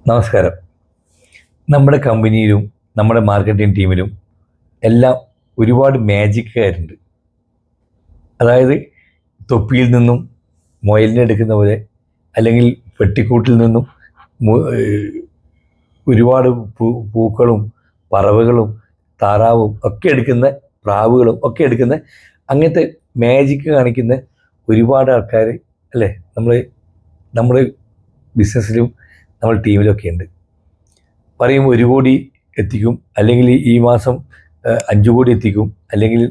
നമസ്കാരം. നമ്മുടെ കമ്പനിയിലും നമ്മുടെ മാർക്കറ്റിംഗ് ടീമിലും എല്ലാം ഒരുപാട് മാജിക്കുകാരുണ്ട്. അതായത് തൊപ്പിയിൽ നിന്നും മുയലിനെ എടുക്കുന്ന പോലെ, അല്ലെങ്കിൽ പെട്ടിക്കൂട്ടിൽ നിന്നും ഒരുപാട് പൂക്കളും പറവകളും താറാവും ഒക്കെ എടുക്കുന്ന, പ്രാവുകളും ഒക്കെ എടുക്കുന്ന അങ്ങനത്തെ മാജിക്ക് കാണിക്കുന്ന ഒരുപാട് ആൾക്കാർ അല്ലേ നമ്മുടെ ബിസിനസ്സിലും നമ്മുടെ ടീമിലൊക്കെ ഉണ്ട്. പറയും 1 കോടി എത്തിക്കും, അല്ലെങ്കിൽ ഈ മാസം 5 കോടി എത്തിക്കും, അല്ലെങ്കിൽ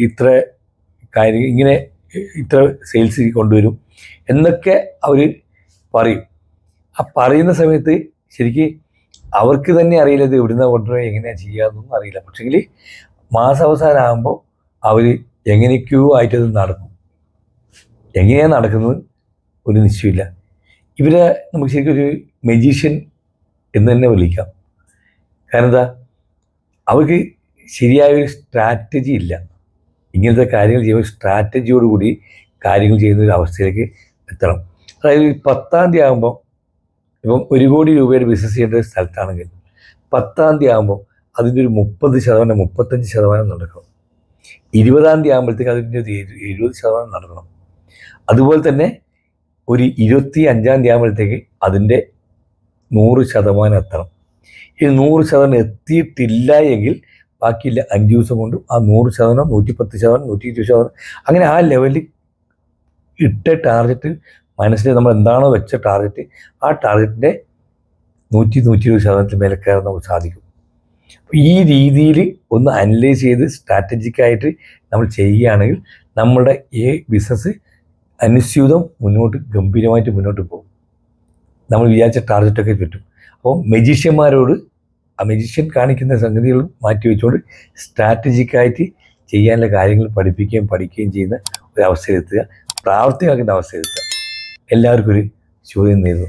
ഇത്ര കാര്യം ഇങ്ങനെ ഇത്ര സെയിൽസ് കൊണ്ടുവരും എന്നൊക്കെ അവർ പറയും. ആ പറയുന്ന സമയത്ത് ശരിക്ക് അവർക്ക് തന്നെ അറിയില്ല ഇത് എവിടുന്ന കൊണ്ടുവരിക, എങ്ങനെയാണ് ചെയ്യാമെന്നൊന്നും അറിയില്ല. പക്ഷെങ്കിൽ മാസാവസാനം ആകുമ്പോൾ അവർ എങ്ങനെയൊക്കെയോ ആയിട്ടത് നടക്കും. എങ്ങനെയാണ് നടക്കുന്നത് ഒരു നിശ്ചയമില്ല. ഇവരെ നമുക്ക് ശരിക്കും ഒരു മെജീഷ്യൻ എന്ന് തന്നെ വിളിക്കാം. കാരണം എന്താ, അവർക്ക് ശരിയായൊരു സ്ട്രാറ്റജി ഇല്ല. ഇങ്ങനത്തെ കാര്യങ്ങൾ ചെയ്യുമ്പോൾ സ്ട്രാറ്റജിയോടുകൂടി കാര്യങ്ങൾ ചെയ്യുന്ന ഒരു അവസ്ഥയിലേക്ക് എത്തണം. അതായത് 10-ാം തീയതി ആകുമ്പോൾ, ഇപ്പം 1 കോടി രൂപയുടെ ബിസിനസ് ചെയ്യേണ്ട ഒരു സ്ഥലത്താണെങ്കിൽ 10-ാം തീയതി ആകുമ്പോൾ അതിൻ്റെ ഒരു 30%, 35% നടക്കണം. 20-ാം തീയതി ആകുമ്പോഴത്തേക്ക് അതിൻ്റെ ഒരു 70% നടക്കണം. അതുപോലെ തന്നെ ഒരു 25-ാം തീയതി ആകുമ്പോഴത്തേക്ക് അതിൻ്റെ 100% എത്തണം. ഈ 100% എത്തിയിട്ടില്ല എങ്കിൽ ബാക്കിയില്ല 5 ദിവസം കൊണ്ട് ആ 100%, 110%, 120%, അങ്ങനെ ആ ലെവലിൽ ഇട്ട ടാർഗറ്റ് മനസ്സിൽ നമ്മൾ എന്താണോ വെച്ച ടാർഗറ്റ്, ആ ടാർഗറ്റിൻ്റെ 100-120% മേലെ കയറാൻ നമുക്ക് സാധിക്കും. ഈ രീതിയിൽ ഒന്ന് അനലൈസ് ചെയ്ത് സ്ട്രാറ്റജിക്കായിട്ട് നമ്മൾ ചെയ്യുകയാണെങ്കിൽ നമ്മുടെ ഈ ബിസിനസ് അനുസ്യൂതം ഗംഭീരമായിട്ട് മുന്നോട്ട് പോകും. നമ്മൾ വിചാരിച്ച ടാർഗറ്റൊക്കെ കിട്ടും. അപ്പോൾ മെജീഷ്യന്മാരോട് ആ മെജീഷ്യൻ കാണിക്കുന്ന സംഗതികൾ മാറ്റി വെച്ചുകൊണ്ട് സ്ട്രാറ്റജിക്കായിട്ട് ചെയ്യാനുള്ള കാര്യങ്ങൾ പഠിക്കുകയും ചെയ്യുന്ന ഒരവസ്ഥയിലെത്തുക, പ്രാവർത്തികമാക്കുന്ന അവസ്ഥയിലെത്തുക. എല്ലാവർക്കും ഒരു ശുഭദിനം നേരുന്നു.